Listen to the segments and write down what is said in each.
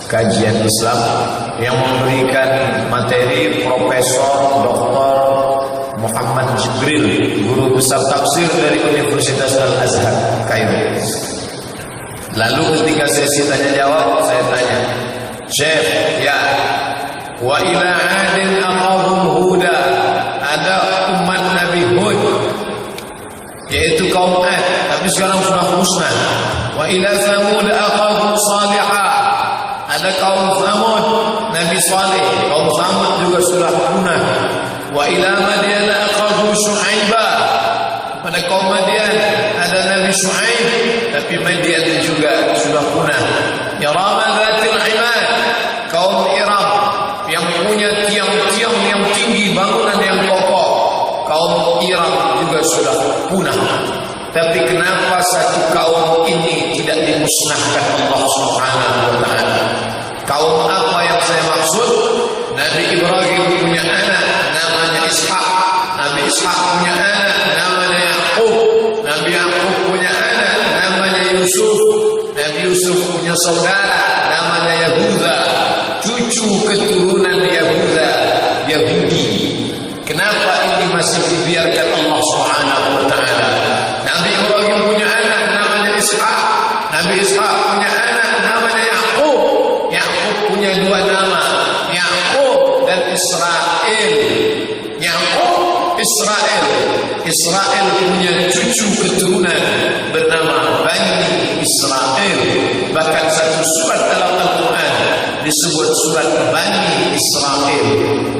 kajian Islam yang memberikan materi Profesor Dr. Muhammad Jibril, guru besar tafsir dari Universitas Al-Azhar, Kairo. Lalu ketika sesi tanya jawab, saya tanya, Syekh, ya, wa ila adin aqahum huda, ada umat Nabi Hud, yaitu kaum Ad, tapi sekarang sudah musnah. Wa ila Thamud aqahum salihah, ada kaum Thamud, Nabi Saleh, kaum Thamud juga sudah punah. Wa ila Madyan aqahum Syu'aiba, pada kaum Madyan ada Nabi Syu'aib, tapi Madyan juga sudah punah. Iram dzatil imad, kaum Iram yang punya tiang-tiang yang tinggi, bangunan yang kokoh, kaum Iram juga sudah punah. Tapi kenapa satu kaum ini tidak dimusnahkan Allah Subhanahu wa taala? Kaum apa yang saya maksud? Nabi Ibrahim punya anak namanya Ishak, Nabi Ishak punya anak namanya Yaqub, Nabi Yaqub punya anak namanya Yusuf, Nabi Yusuf punya saudara namanya Yahuda, cucu keturunan Yahuda, Yahudi. Kenapa ini masih dibiarkan Allah Subhanahu wa taala? Nabi Ibrahim punya anak namanya Ishak, Nabi Ishak punya anak namanya Yaqub, Yaqub punya dua nama, Yaqub dan Israel. Yaqub, Israel. Israel punya cucu keturunan bernama Bani Israel. Bahkan satu surat dalam Al-Quran disebut surat Bani Israel.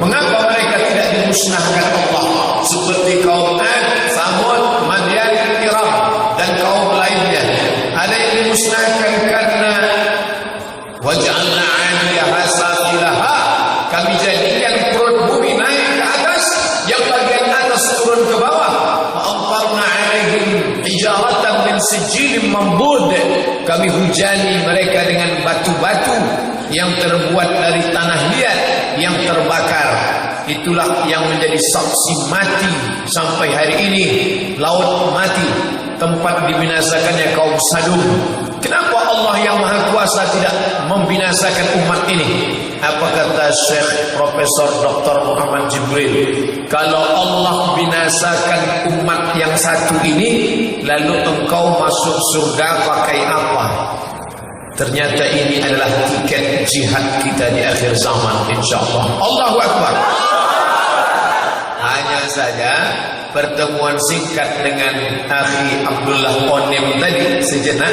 Mengapa mereka tidak dimusnahkan Allah seperti kaum Ad, Thamud, Madyan, Iram dan kaum lainnya? Ada yang dimusnahkan karena waj'alna 'aliyaha safilaha, kami jadikan perut bumi naik ke atas, yang bagian atas turun ke bawah. Fa'amtarna 'alaihim hijaratan min sijilin mambud, kami hujani mereka dengan batu-batu yang terbuat dari tanah liat yang terbakar. Itulah yang menjadi saksi mati sampai hari ini. Laut mati, tempat dibinasakannya kaum Sadum. Kenapa Allah yang Maha Kuasa tidak membinasakan umat ini? Apa kata Syekh Profesor Dr. Muhammad Jibril? Kalau Allah binasakan umat yang satu ini, lalu engkau masuk surga pakai apa? Ternyata ini adalah tiket jihad kita di akhir zaman, insyaallah. Allahu Akbar. Hanya saja pertemuan singkat dengan Akhi Abdullah Onim tadi sejenak.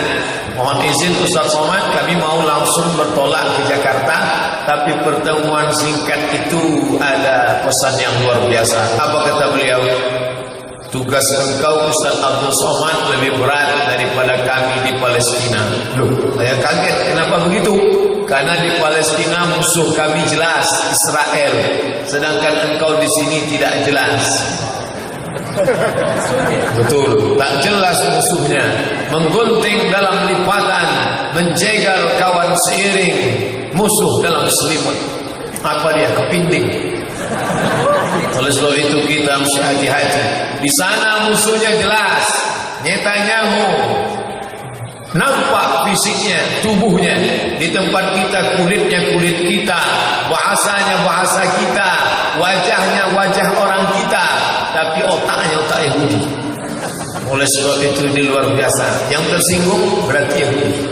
Mohon izin Ustaz Somad, kami mau langsung bertolak ke Jakarta, tapi pertemuan singkat itu ada pesan yang luar biasa. Apa kata beliau? Tugas engkau Ustaz Abdul Somad lebih berat daripada kami di Palestina. Loh, saya kaget. Kenapa begitu? Karena di Palestina musuh kami jelas, Israel. Sedangkan engkau di sini tidak jelas. Betul, tak jelas musuhnya. Menggunting dalam lipatan, menjegal kawan seiring, musuh dalam selimut. Apa dia? Kepinding. Oleh sebab itu kita mesti hati-hati. Di sana musuhnya jelas, Netanyahu, nampak fisiknya, tubuhnya. Di tempat kita kulitnya kulit kita, bahasanya bahasa kita, wajahnya wajah orang kita, tapi otaknya otak Yahudi. Oleh sebab itu ini luar biasa. Yang tersinggung berarti Yahudi.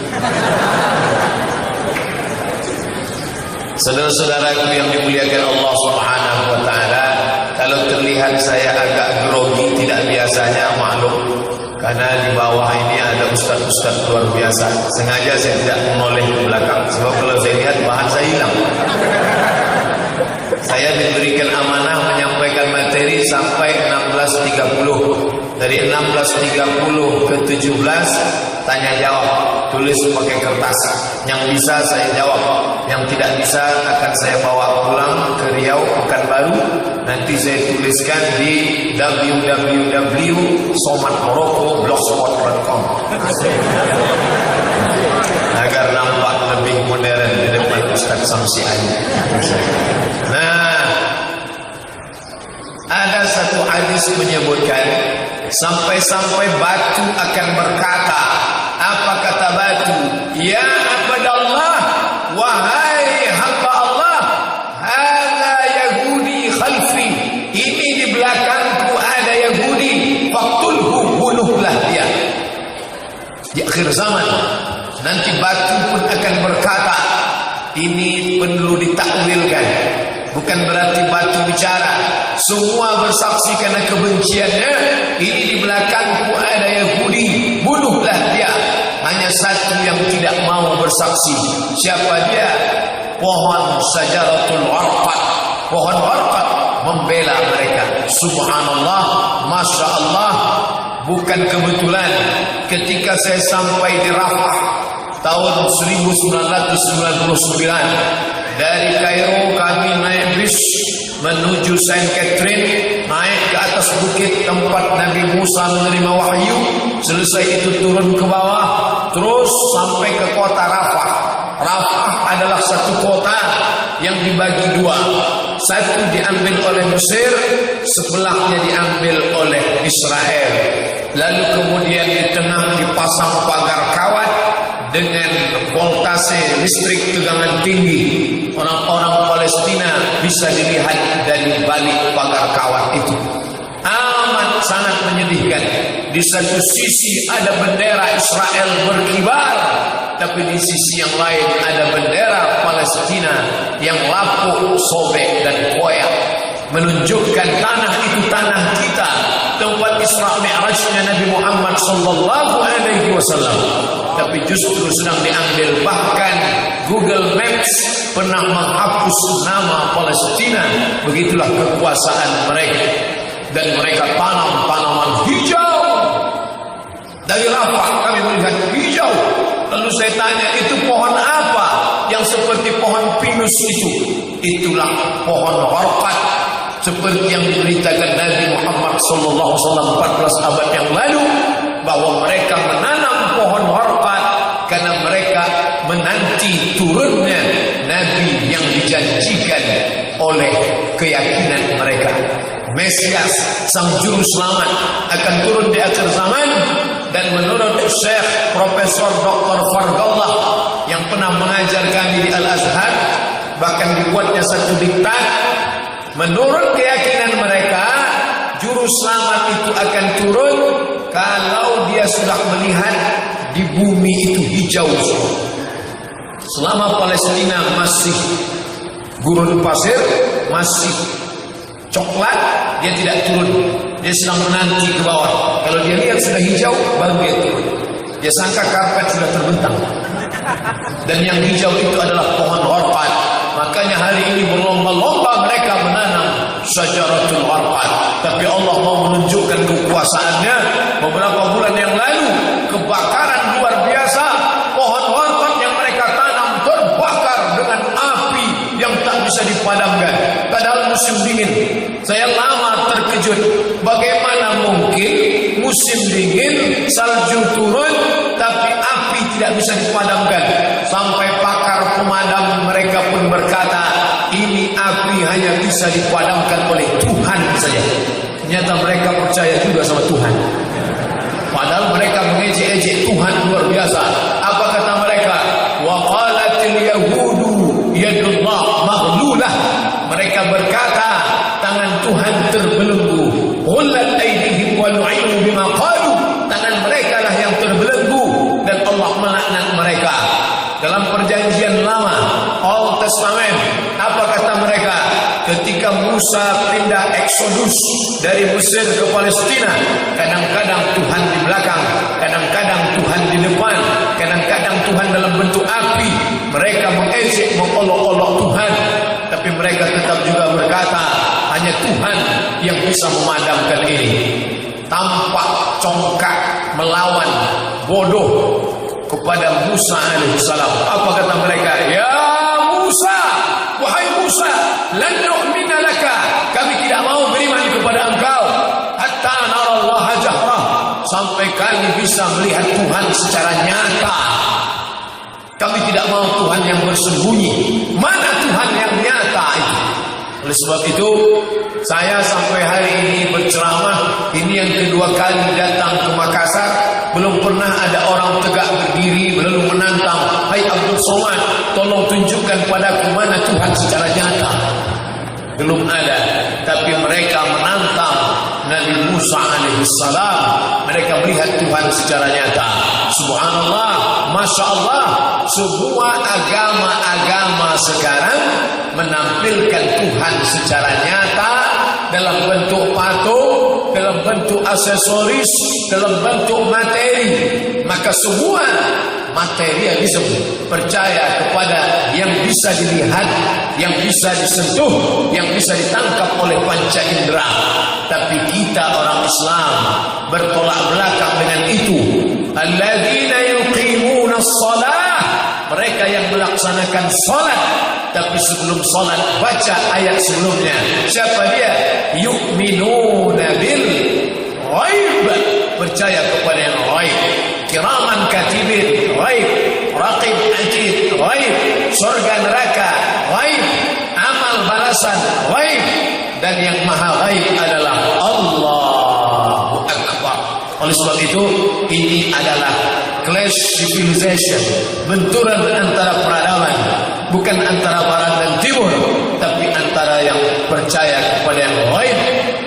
Saudara-saudaraku yang dimuliakan Allah Subhanahu wa taala, kalau terlihat saya agak grogi tidak biasanya, maklum, karena di bawah ini ada ustaz-ustaz luar biasa. Sengaja saya tidak menoleh ke belakang, sebab kalau saya lihat bahan saya hilang. Saya diberikan amanah menyampaikan materi sampai 16.30. Dari 16.30 ke 17 tanya jawab, tulis pakai kertas. Yang bisa saya jawab, yang tidak bisa akan saya bawa pulang ke Riau Pekanbaru. Nanti saya tuliskan di www.somatmorocco.blogspot.com agar nampak lebih modern di depan Ustaz Samsi Ali. Nah, ada satu hadis menyebutkan sampai-sampai batu akan berkata, apa kata batu? Ya Abdallah, wahai zaman. Nanti batu pun akan berkata. Ini perlu ditakwilkan. Bukan berarti batu bicara. Semua bersaksi karena kebenciannya. Ini di belakangku ada Yahudi, bunuhlah dia. Hanya satu yang tidak mau bersaksi. Siapa dia? Pohon Syajaratul Warqat. Pohon Warqat membela mereka. Subhanallah, Masya Allah. Bukan kebetulan ketika saya sampai di Rafah tahun 1999 dari Kairo, kami naik bis menuju Saint Catherine, naik ke atas bukit tempat Nabi Musa menerima wahyu. Selesai itu turun ke bawah, terus sampai ke kota Rafah. Rafah adalah satu kota yang dibagi dua. Satu diambil oleh Mesir, sebelahnya diambil oleh Israel. Lalu kemudian di tengah dipasang pagar kawat dengan voltase listrik tegangan tinggi. Orang-orang Palestina bisa dilihat dari balik pagar kawat itu. Amat sangat menyedihkan. Di satu sisi ada bendera Israel berkibar, tapi di sisi yang lain ada bendera Palestina yang lapuk, sobek dan koyak, menunjukkan tanah itu tanah kita, tempat Isra Mi'rajnya Nabi Muhammad sallallahu alaihi wasallam. Tapi justru sedang diambil. Bahkan Google Maps pernah menghapus nama Palestina. Begitulah kekuasaan mereka. Dan mereka tanam tanaman hijau. Dari Rafah kami melihat hijau. Lalu saya tanya, itu pohon apa yang seperti pohon pinus itu? Itulah pohon warqat, seperti yang diberitakan Nabi Muhammad SAW 14 abad yang lalu, bahwa mereka menanam pohon warqat karena mereka menanti turunnya Nabi yang dijanjikan oleh keyakinan mereka. Mesias, sang juru selamat, akan turun di akhir zaman. Dan menurut Syekh Profesor Dr. Fargallah yang pernah mengajar kami di Al-Azhar, bahkan dibuatnya satu diktat, menurut keyakinan mereka, juru selamat itu akan turun kalau dia sudah melihat di bumi itu hijau. Selama Palestina masih gurun pasir, masih coklat, dia tidak turun. Dia sedang menanti ke bawah. Kalau dia lihat sudah hijau, baru dia turun. Dia sangka karpet sudah terbentang. Dan yang hijau itu adalah pohon warqat. Makanya hari ini berlomba-lomba mereka menanam Syajaratul Warqat. Tapi Allah mau menunjukkan kekuasaannya. Beberapa bulan yang lalu, kebakaran luar biasa. Pohon warqat yang mereka tanam terbakar dengan api yang tak bisa dipadamkan. Padahal musim dingin. Saya lama terkejut. Bagaimana mungkin musim dingin, salju turun, tapi api tidak bisa dipadamkan. Sampai pakar pemadam mereka pun berkata, ini api hanya bisa dipadamkan oleh Tuhan saja. Ternyata mereka percaya juga sama Tuhan. Padahal mereka mengejek-ejek Tuhan luar biasa. Apa kata mereka? Wa qalatil yahudu yadullah maghlulah. Mereka berkata, tangan Tuhan terbelenggu. Ghullat aydihim wa lu'inu bima qalu. Tangan mereka lah yang terbelenggu dan Allah melaknat mereka. Dalam perjanjian lama, Old Testament, apa kata mereka? Ketika Musa pindah eksodus dari Mesir ke Palestina, kadang-kadang Tuhan di belakang, kadang-kadang Tuhan di depan, kadang-kadang Tuhan dalam bentuk api. Mereka mengejek, mengolok-olok Tuhan, tapi mereka tetap juga berkata, hanya Tuhan yang bisa memadamkan ini. Tampak congkak melawan bodoh kepada Musa alaihissalam. Apa kata mereka? Ya Musa, wahai Musa, lan nu'mina laka, kami tidak mau beriman kepada engkau hatta narallaha jahrah, sampai kami bisa melihat Tuhan secara nyata. Kami tidak mau Tuhan yang bersembunyi. Mana Tuhan yang nyata itu? Oleh sebab itu, saya sampai hari ini berceramah. Ini yang kedua kali datang ke Makassar. Belum pernah ada orang tegak berdiri lalu menantang, hai Abdul Somad, tolong tunjukkan padaku mana Tuhan secara nyata. Belum ada. Tapi mereka menantang Nabi Musa alaihissalam. Mereka melihat Tuhan secara nyata. subhanallah, masya Allah, semua agama-agama sekarang menampilkan Tuhan secara nyata dalam bentuk patung, dalam bentuk aksesoris, dalam bentuk materi. Maka semua materialisme percaya kepada yang bisa dilihat, yang bisa disentuh, yang bisa ditangkap oleh panca indera. Tapi kita orang Islam bertolak belakang dengan itu. Alladzina yuqimuna shalah, mereka yang melaksanakan salat, tapi sebelum salat baca ayat sebelumnya. Siapa dia? Yu'minuna bil ghaib, percaya kepada yang ghaib. Kiraman katibin ghaib, raqib atid ghaib, surga neraka ghaib, amal balasan ghaib, dan yang maha ghaib adalah Allahu Akbar. Oleh sebab itu, ini adalah clash civilization, benturan antara peradaban, bukan antara barat dan timur, tapi antara yang percaya kepada yang ghaib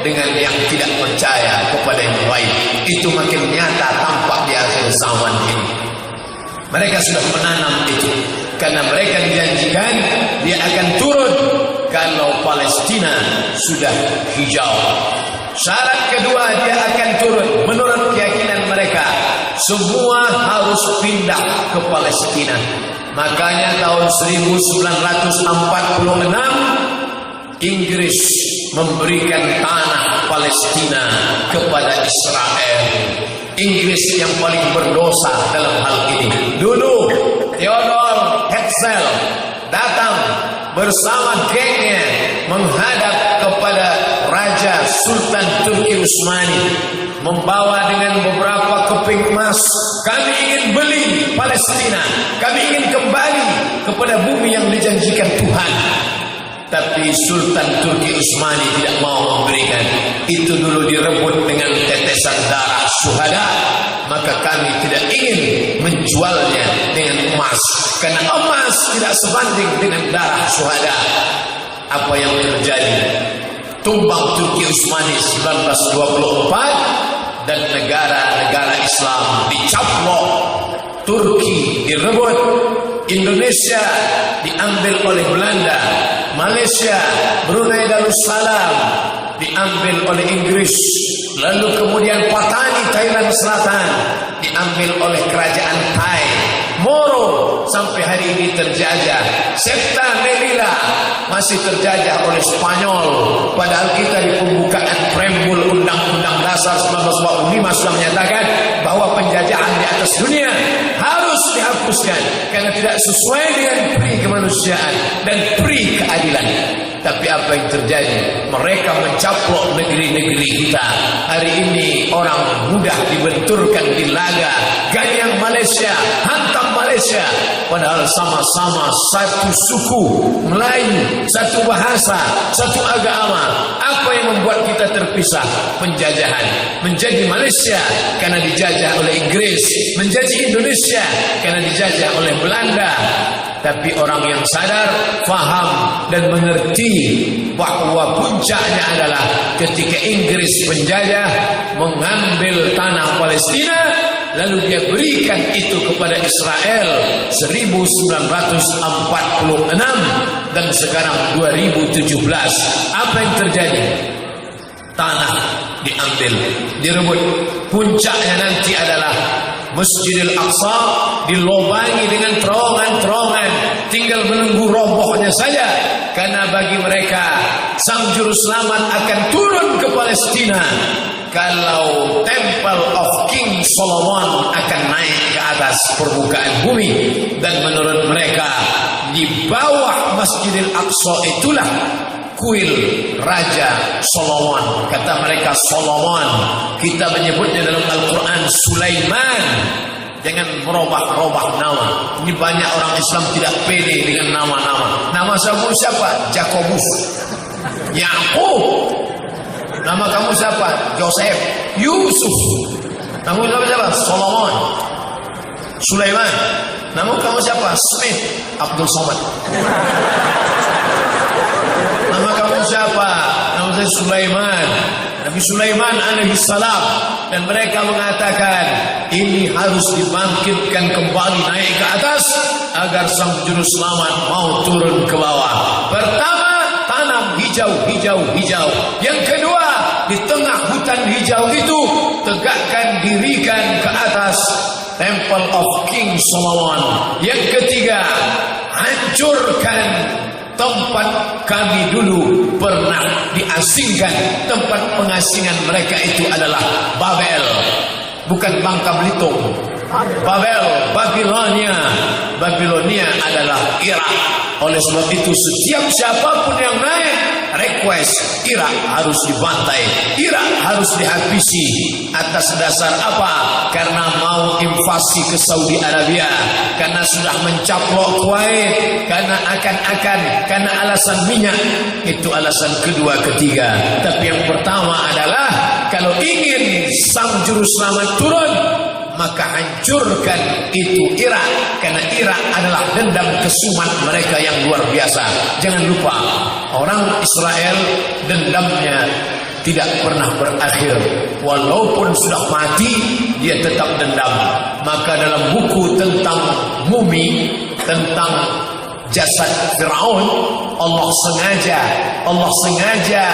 dengan yang tidak percaya kepada yang ghaib. Itu makin nyata tampak di akhir zaman ini. Mereka sudah menanam itu, karena mereka dijanjikan dia akan turun kalau Palestina sudah hijau. Syarat kedua, dia akan turun menurut keyakinan mereka. Semua harus pindah ke Palestina. Makanya tahun 1946 Inggris memberikan tanah Palestina kepada Israel. Inggris yang paling berdosa dalam hal ini. Dulu Theodore Herzl datang bersama gengnya menghadap kepada Raja Sultan Turki Utsmani, membawa dengan beberapa keping emas. Kami ingin beli Palestina, kami ingin kembali kepada bumi yang dijanjikan Tuhan. Tapi Sultan Turki Utsmani tidak mau memberikan. Itu dulu direbut dengan tetesan darah syuhada. Maka kami tidak ingin menjualnya dengan emas, karena emas tidak sebanding dengan darah syuhada. Apa yang terjadi? Tumbang Turki Utsmani 1924 dan negara-negara Islam dicaplok. Turki direbut, Indonesia diambil oleh Belanda, Malaysia, Brunei Darussalam diambil oleh Inggris, lalu kemudian Patani Thailand Selatan diambil oleh kerajaan Thai. Moro sampai hari ini terjajah. Septa Melilla masih terjajah oleh Spanyol. Padahal kita di pembukaan preambul Undang-Undang Dasar 1945 sudah menyatakan bahwa penjajahan di atas dunia harus dihapuskan karena tidak sesuai dengan pri kemanusiaan dan pri keadilan. Tapi apa yang terjadi? Mereka mencaplok negeri-negeri kita. Hari ini orang mudah dibenturkan di laga. Ganyang Malaysia, hantam Malaysia. Padahal sama-sama satu suku Melayu, satu bahasa, satu agama. Apa yang membuat kita terpisah? Penjajahan. Menjadi Malaysia karena dijajah oleh Inggris, menjadi Indonesia karena dijajah oleh Belanda. Tapi orang yang sadar, faham dan mengerti bahwa puncaknya adalah ketika Inggris penjajah mengambil tanah Palestina, lalu dia berikan itu kepada Israel 1946 dan sekarang 2017. Apa yang terjadi? Tanah diambil, direbut. Puncaknya nanti adalah Masjidil Aqsa dilobangi dengan terowongan-terowongan, tinggal menunggu robohnya saja. Karena bagi mereka sang juru selamat akan turun ke Palestina kalau Temple of King Solomon akan naik ke atas permukaan bumi. Dan menurut mereka di bawah Masjidil Aqsa itulah kuil Raja Solomon. Kata mereka Solomon, kita menyebutnya dalam Al-Quran Sulaiman. Jangan merubah-rubah nama. Ini banyak orang Islam tidak pede dengan nama-nama. Nama kamu siapa? Jakobus, Yakub. Nama kamu siapa? Joseph, Yusuf. Nama kamu siapa? Solomon, Sulaiman. Nama kamu siapa? Smith, Abdul Somad. Nama kamu siapa? Nama saya Sulaiman. Nabi Sulaiman alaihi salam dan mereka mengatakan ini harus dibangkitkan kembali naik ke atas agar sang juru selamat mau turun ke bawah. Pertama, tanam hijau. Yang kedua, di tengah hutan hijau itu tegakkan, dirikan ke atas Temple of King Solomon. Yang ketiga, hancurkan tempat kami dulu pernah diasingkan. Tempat pengasingan mereka itu adalah Babel, bukan Bangka Belitung. Babel, Babilonia adalah Irak. Oleh sebab itu setiap siapapun yang naik request, Irak harus dibantai, Irak harus dihabisi. Atas dasar apa? Karena mau invasi ke Saudi Arabia, karena sudah mencaplok Kuwait, karena karena alasan minyak. Itu alasan kedua, ketiga. Tapi yang pertama adalah kalau ingin sang juru selamat turun, maka hancurkan itu Irak, karena Irak adalah dendam kesumat mereka yang luar biasa. Jangan lupa, orang Israel dendamnya tidak pernah berakhir. Walaupun sudah mati, dia tetap dendam. Maka dalam buku tentang mumi, tentang jasad Fir'aun, Allah sengaja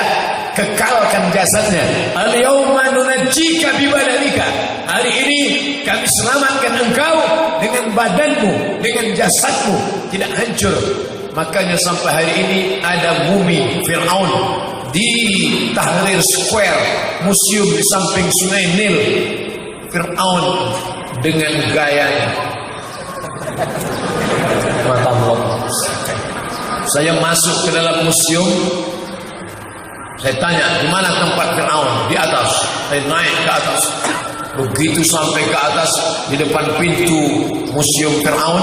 kekalkan jasadnya. Al-yawma nunajjika bibadanika. Hari ini kami selamatkan engkau dengan badanmu, dengan jasadmu, tidak hancur. Makanya sampai hari ini ada mumi Fir'aun di Tahrir Square, museum di samping Sungai Nil. Fir'aun dengan gaya mata bola. Saya masuk ke dalam museum. Saya tanya, di mana tempat Fir'aun? Di atas. Saya naik ke atas. Begitu sampai ke atas, di depan pintu museum Fir'aun,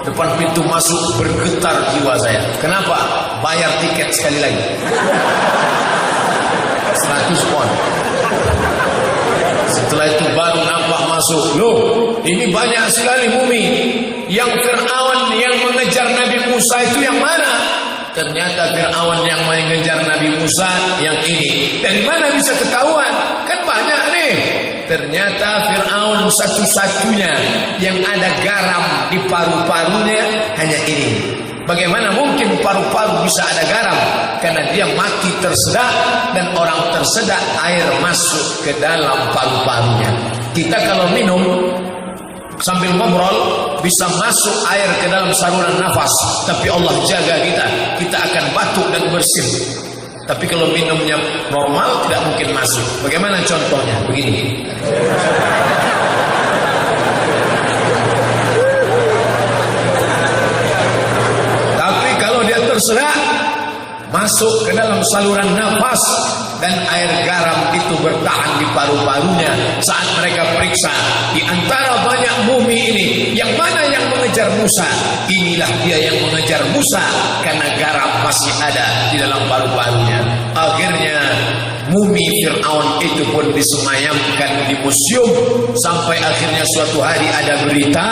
depan pintu masuk, bergetar jiwa saya. Kenapa? Bayar tiket sekali lagi. 100 pound. Setelah itu baru nampak masuk. Loh, ini banyak sekali mumi. Yang Fir'aun yang mengejar Nabi Musa itu yang mana? Ternyata Fir'aun yang mengejar Nabi Musa yang ini. Dari mana bisa ketahuan? Kan banyak nih. Ternyata Fir'aun satu-satunya yang ada garam di paru-parunya hanya ini. Bagaimana mungkin paru-paru bisa ada garam? Karena dia mati tersedak, dan orang tersedak air masuk ke dalam paru-parunya. Kita kalau minum sambil ngobrol bisa masuk air ke dalam saluran nafas, tapi Allah jaga kita akan batuk dan bersin. Tapi kalau minumnya normal tidak mungkin masuk. Bagaimana contohnya? Begini. Tapi kalau dia tersedak, masuk ke dalam saluran nafas, dan air garam itu bertahan di paru-parunya. Saat mereka periksa, di antara banyak mumi ini, yang mana yang mengejar Musa? Inilah dia yang mengejar Musa, karena garam masih ada di dalam paru-parunya. Akhirnya mumi Fir'aun itu pun disemayamkan di museum. Sampai akhirnya suatu hari ada berita,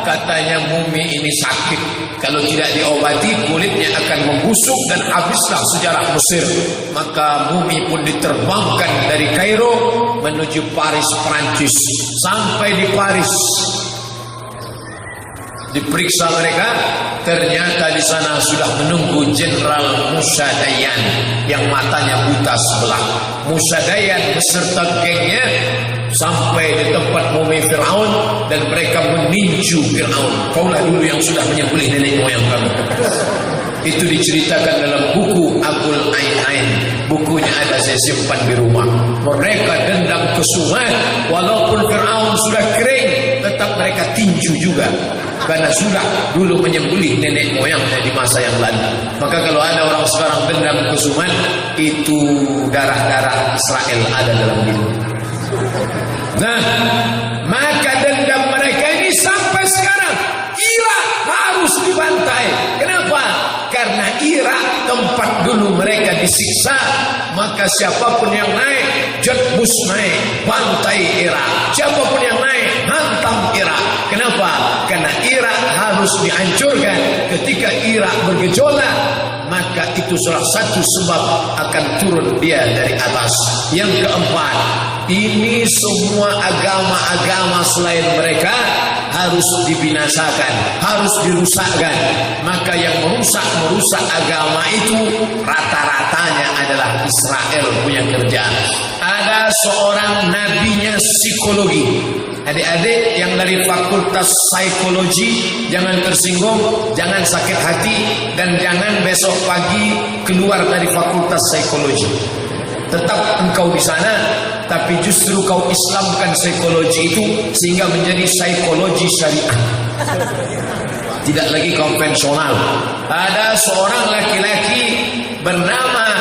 katanya mumi ini sakit. Kalau tidak diobati, kulitnya akan membusuk dan habislah sejarah Mesir. Maka mumi pun diterbangkan dari Kairo menuju Paris, Prancis. Sampai di Paris, diperiksa mereka, ternyata di sana sudah menunggu Jenderal Musa Dayan yang matanya buta sebelah. Musa Dayan beserta gengnya sampai di tempat mumi Fir'aun, dan mereka meninju Fir'aun. Kaulah dulu yang sudah menyembelih nenek moyang kami. Itu diceritakan dalam buku Abul Ain. Bukunya ada, saya simpan di rumah. Mereka dendam kesumat, walaupun Fir'aun sudah kering, tetap mereka tinju juga, karena sudah dulu menyembelih nenek moyangnya di masa yang lalu. Maka kalau ada orang sekarang dendam kesumat, itu darah-darah Israel ada dalam diri. Nah, maka dendam mereka ini sampai sekarang Irak harus dibantai. Kenapa? Karena Irak tempat dulu mereka disiksa. Maka siapapun yang naik, Jatbus naik, bantai Irak. Siapapun yang naik, hantam Irak. Kenapa? Karena Irak harus dihancurkan. Ketika Irak bergejolak, maka itu salah satu sebab akan turun dia dari atas. Yang keempat, ini semua agama-agama selain mereka harus dibinasakan, harus dirusakkan. Maka yang merusak agama itu rata-ratanya adalah Israel punya kerja. Ada seorang nabinya psikologi. Adik-adik yang dari fakultas psikologi, jangan tersinggung, jangan sakit hati, dan jangan besok pagi keluar dari fakultas psikologi. Tetap engkau di sana, tapi justru kau Islamkan psikologi itu sehingga menjadi psikologi syariah. Tidak lagi konvensional. Ada seorang laki-laki bernama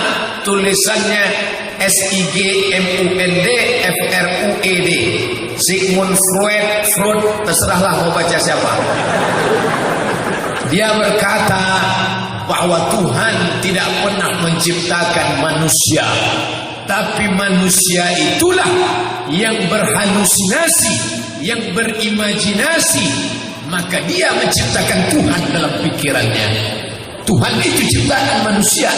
tulisannya SIGMUND Sigmund Freud, terserahlah mau baca siapa. Dia berkata bahwa Tuhan tidak pernah menciptakan manusia, tapi manusia itulah yang berhalusinasi, yang berimajinasi, maka dia menciptakan Tuhan dalam pikirannya. Tuhan itu ciptaan manusia.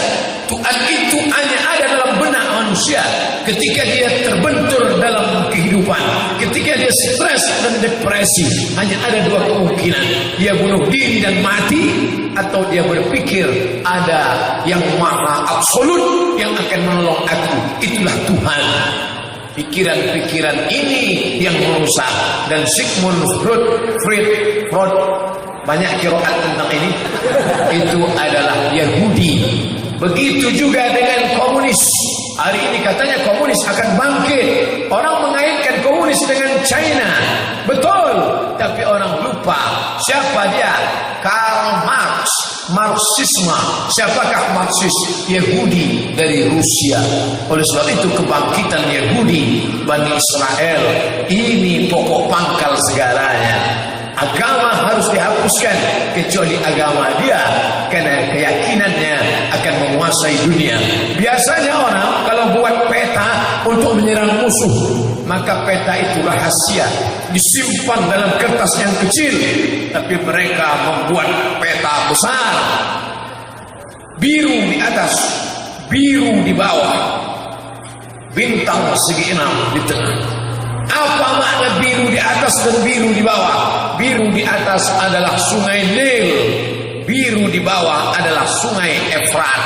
Tuhan itu hanya ada dalam benak manusia. Ketika dia terbentur dalam kehidupan, ketika dia stres dan depresi, hanya ada dua kemungkinan: dia bunuh diri dan mati, atau dia berpikir ada yang maha absolut yang akan menolong aku, itulah Tuhan. Pikiran-pikiran ini yang merusak. Dan Sigmund Freud banyak qiraat tentang ini, itu adalah Yahudi. Begitu juga dengan komunis. Hari ini katanya komunis akan bangkit. Orang mengaitkan komunis dengan China. Betul, tapi orang lupa siapa dia. Karl Marx, Marxisme. Siapakah Marxis? Yahudi dari Rusia. Oleh sebab itu kebangkitan Yahudi Bani Israel ini pokok pangkal segalanya. Agama harus dihapuskan kecuali agama dia, karena keyakinannya akan menguasai dunia. Biasanya orang kalau buat peta untuk menyerang musuh, maka peta itu rahasia, disimpan dalam kertas yang kecil. Tapi mereka membuat peta besar, biru di atas, biru di bawah, bintang segi 6 di tengah. Apa makna biru di atas dan biru di bawah? Biru di atas adalah sungai Nil, biru di bawah adalah sungai Efrat.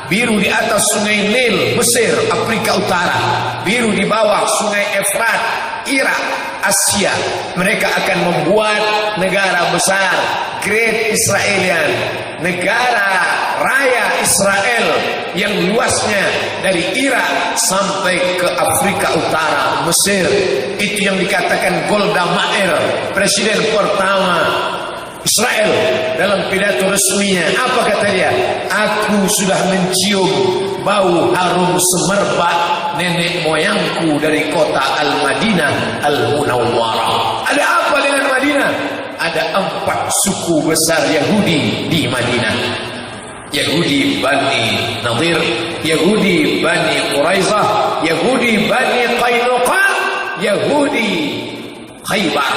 Biru di atas sungai Nil, Mesir, Afrika Utara. Biru di bawah sungai Efrat, Irak, Asia. Mereka akan membuat negara besar, Great Israelian, negara raya Israel yang luasnya dari Irak sampai ke Afrika Utara, Mesir. Itu yang dikatakan Golda Meir, presiden pertama Israel, dalam pidato resminya. Apa kata dia? Aku sudah mencium bau harum semerbak nenek moyangku dari kota Al-Madinah Al-Munawwarah. Ada apa dengan Madinah? Ada 4 suku besar Yahudi di Madinah. Yahudi Bani Nadir, Yahudi Bani Quraizah, Yahudi Bani Qainuqa, Yahudi Khaybar.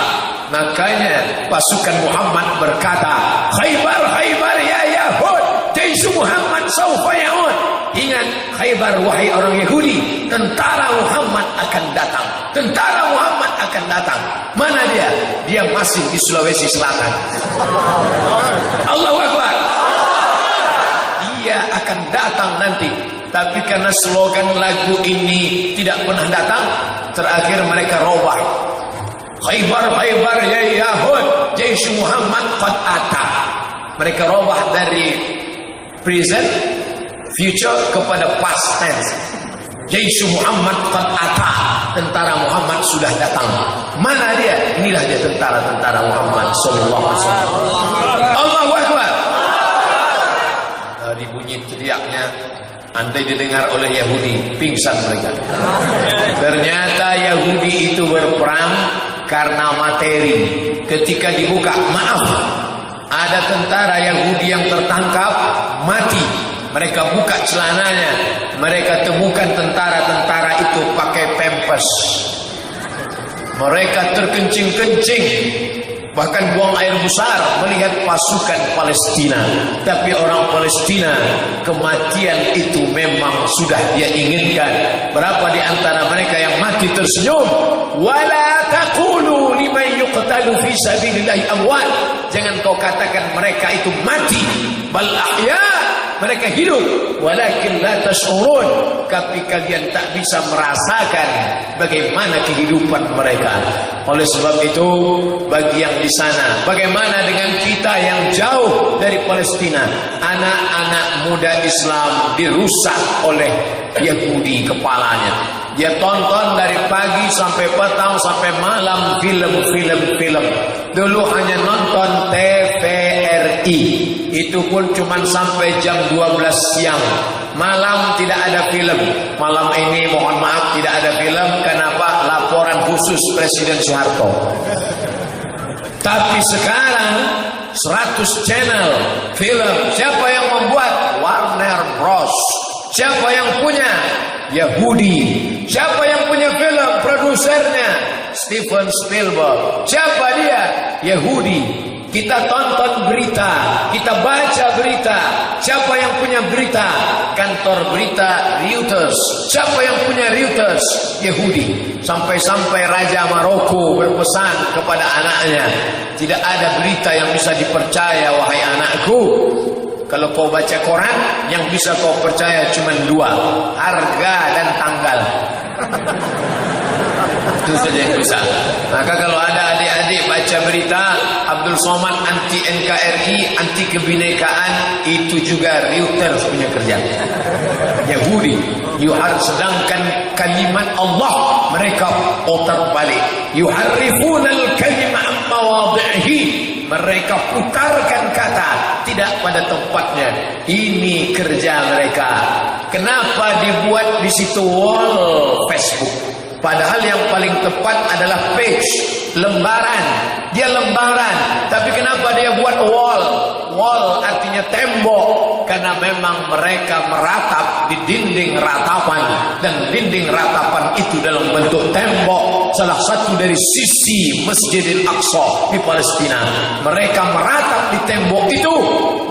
Makanya pasukan Muhammad berkata, Khaybar, Khaybar ya Yahud, jaisu Muhammad sawfa ya'ud. Ingat Khaybar wahai orang Yahudi, tentara Muhammad akan datang. Tentara Muhammad akan datang. Mana dia? Dia masih di Sulawesi Selatan. Allahu Akbar. Dia akan datang nanti. Tapi karena slogan lagu ini tidak pernah datang, terakhir mereka robah. Khaybar, Khaybar ya Yahud, jaish Muhammad qad ata. Mereka robah dari present future kepada past tense. Jaish Muhammad qad ata, tentara Muhammad sudah datang. Mana dia? Inilah dia tentara Muhammad sallallahu alaihi wasallam. Allahu Akbar. Dari bunyi teriaknya, andai didengar oleh Yahudi, pingsan mereka. Ternyata Yahudi itu berperang karena materi. Ketika dibuka, maaf, ada tentara Yahudi yang tertangkap mati. Mereka buka celananya, mereka temukan tentara-tentara itu pakai pampers. Mereka terkencing-kencing, bahkan buang air besar melihat pasukan Palestina. Tapi orang Palestina, kematian itu memang sudah dia inginkan. Berapa di antara mereka yang mati tersenyum? Wala taqulu liman yuqtalu fi sabilillahi amwat. Jangan kau katakan mereka itu mati, bal ahya, mereka hidup. Walakin la tash'urun, tapi kalian tak bisa merasakan bagaimana kehidupan mereka. Oleh sebab itu, bagi yang di sana, bagaimana dengan kita yang jauh dari Palestina? Anak-anak muda Islam dirusak oleh Yahudi kepalanya. Dia tonton dari pagi sampai petang sampai malam film. Dulu hanya nonton TVRI, itu pun cuma sampai jam 12 siang. Malam tidak ada film. Malam ini mohon maaf tidak ada film. Kenapa? Laporan khusus Presiden Soeharto. Tapi sekarang 100 channel film. Siapa yang membuat? Warner Bros. Siapa yang punya? Yahudi. Siapa yang punya film? Produsernya Steven Spielberg. Siapa dia? Yahudi. Kita tonton berita, kita baca berita. Siapa yang punya berita? Kantor berita Reuters. Siapa yang punya Reuters? Yahudi. Sampai-sampai Raja Maroko berpesan kepada anaknya, tidak ada berita yang bisa dipercaya wahai anakku. Kalau kau baca koran, yang bisa kau percaya cuma 2, harga dan tanggal. Itu saja yang bisa. Maka kalau ada adik-adik baca berita Abdul Somad anti NKRI, anti kebinekaan, itu juga Reuters punya kerja. Yahudi. Sedangkan kalimat Allah mereka otak balik. Yuharrifunal kalima an mawadhihi. Mereka putarkan kata tidak pada tempatnya. Ini kerja mereka. Kenapa dibuat di situ wall Facebook? Padahal yang paling tepat adalah page, lembaran. Dia lembaran, tapi kenapa dia buat wall? Wall artinya tembok, karena memang mereka meratap di dinding ratapan, dan dinding ratapan itu dalam bentuk tembok, salah satu dari sisi Masjidil Aqsa di Palestina. Mereka meratap di tembok itu,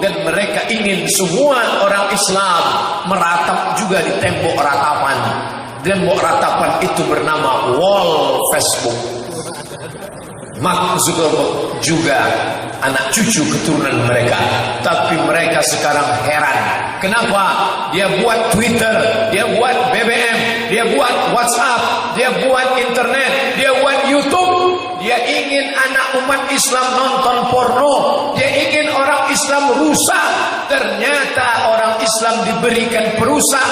dan mereka ingin semua orang Islam meratap juga di tembok ratapan. Tembok ratapan itu bernama wall Facebook. Mark Zuckerberg juga anak cucu keturunan mereka. Tapi mereka sekarang heran. Kenapa? Dia buat Twitter, dia buat BBM, dia buat WhatsApp, dia buat internet, dia buat YouTube. Dia ingin anak umat Islam nonton porno. Dia ingin orang Islam rusak. Ternyata orang Islam diberikan perusak.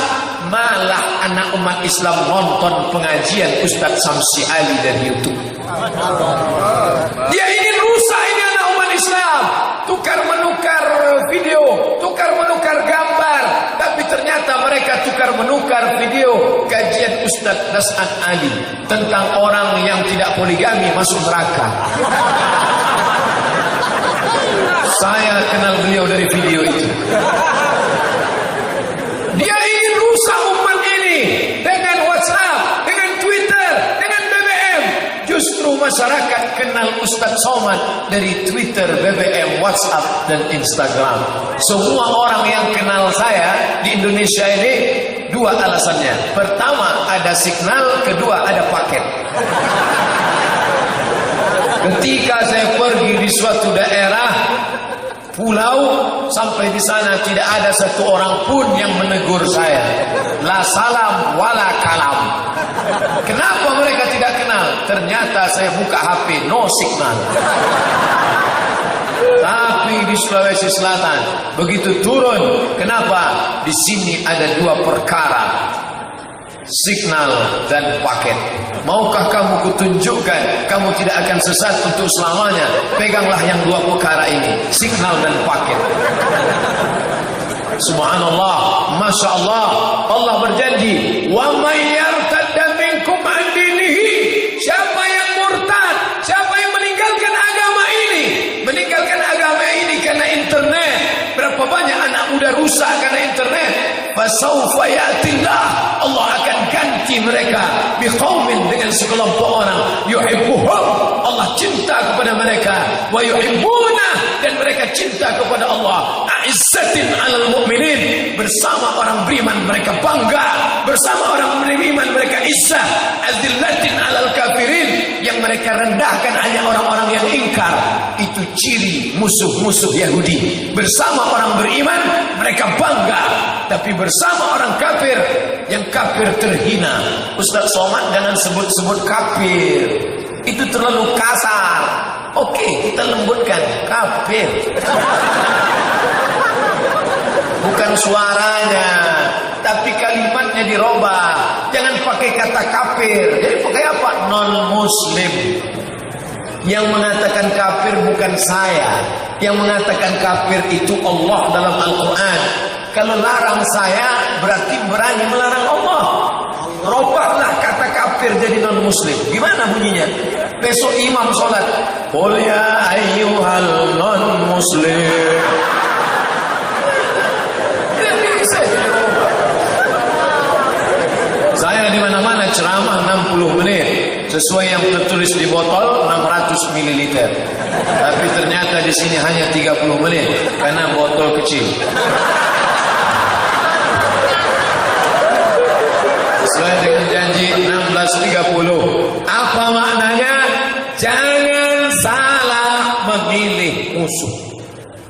Malah anak umat Islam nonton pengajian Ustadz Samsi Ali dari YouTube. Dia ingin rusak ini anak umat Islam. Tukar menukar video, tukar menukar gambar. Tapi ternyata mereka tukar menukar video kajian Ustadz Nas'ad Ali tentang orang yang tidak poligami masuk neraka. Saya kenal beliau dari video itu. Dia ingin rusak umat ini dengan WhatsApp, dengan Twitter, dengan BBM. Justru masyarakat kenal Ustadz Somad dari Twitter, BBM, WhatsApp, dan Instagram. Semua orang yang kenal saya di Indonesia ini 2 alasannya. Pertama ada signal, kedua ada paket. Ketika saya pergi di suatu daerah pulau, sampai di sana tidak ada satu orang pun yang menegur saya. La salam wala kalam. Kenapa mereka tidak kenal? Ternyata saya buka HP, no signal. Tapi di Sulawesi Selatan begitu turun, kenapa? Di sini ada 2 perkara, signal dan paket. Maukah kamu kutunjukkan kamu tidak akan sesat untuk selamanya? Peganglah yang 2 perkara ini, signal dan paket. Subhanallah, Masya Allah. Allah berjanji, wa may yartadda minkum an dinihi. Siapa yang murtad, siapa yang meninggalkan agama ini, meninggalkan agama ini karena internet. Berapa banyak anak muda rusak karena internet. fasawfa ya'tillah, Allah akan ganti mereka biqaumin, dengan sekelompok orang, yuhibbuhum, Allah cinta kepada mereka, wa yuhibbuna, dan mereka cinta kepada Allah, a'izzatin 'alal mu'minin, bersama orang beriman mereka bangga, bersama orang beriman mereka izzah, azillatin 'alal kafirin, yang mereka rendahkan hanya orang-orang yang ingkar. Itu ciri musuh-musuh Yahudi. Bersama orang beriman mereka bangga, tapi bersama orang kafir, yang kafir terhina. Ustaz Somad jangan sebut-sebut kafir, itu terlalu kasar. Oke, kita lembutkan, kafir. Bukan suaranya, tapi kalimatnya dirubah. Jangan pakai kata kafir. Jadi pakai apa? Non muslim. Yang mengatakan kafir bukan saya. Yang mengatakan kafir itu Allah dalam Al-Quran. Kalau larang saya, berarti berani melarang Allah. Robahlah kata kafir jadi non muslim. Gimana bunyinya? Besok imam sholat, qul ya ayyuhal non muslim. Saya di mana-mana ceramah 60 menit, sesuai yang tertulis di botol 600 ml. Tapi ternyata di sini hanya 30 menit karena botol kecil. Sesuai dengan janji 16.30. Apa maknanya? Jangan salah memilih musuh.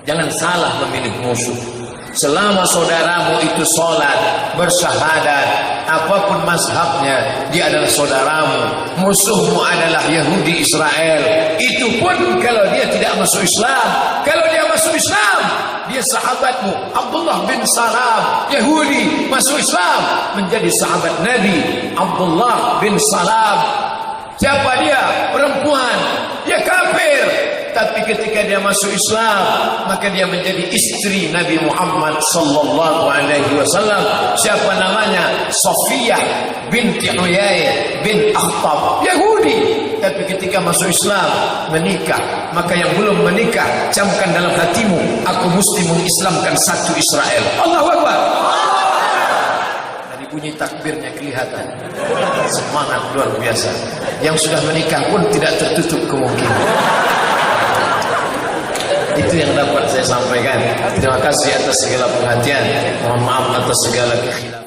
Jangan salah memilih musuh. Selama saudaramu itu sholat, bersyahadat, apapun mazhabnya, dia adalah saudaramu. Musuhmu adalah Yahudi Israel. Itu pun kalau dia tidak masuk Islam. Kalau dia masuk Islam, dia sahabatmu. Abdullah bin Salam, Yahudi, masuk Islam, menjadi sahabat Nabi. Abdullah bin Salam, siapa dia? Perempuan. Dia kafir. Tapi ketika dia masuk Islam, maka dia menjadi istri Nabi Muhammad sallallahu alaihi wasallam. Siapa namanya? Safiyah binti Uyay bin Akhtab, Yahudi. Tapi ketika masuk Islam, menikah. Maka yang belum menikah, camkan dalam hatimu, aku mesti mengislamkan satu Israel. Allahu Akbar. Dari bunyi takbirnya kelihatan semangat luar biasa. Yang sudah menikah pun tidak tertutup kemungkinan. Itu yang dapat saya sampaikan. Terima kasih atas segala perhatian. Mohon maaf atas segala kekhilafan.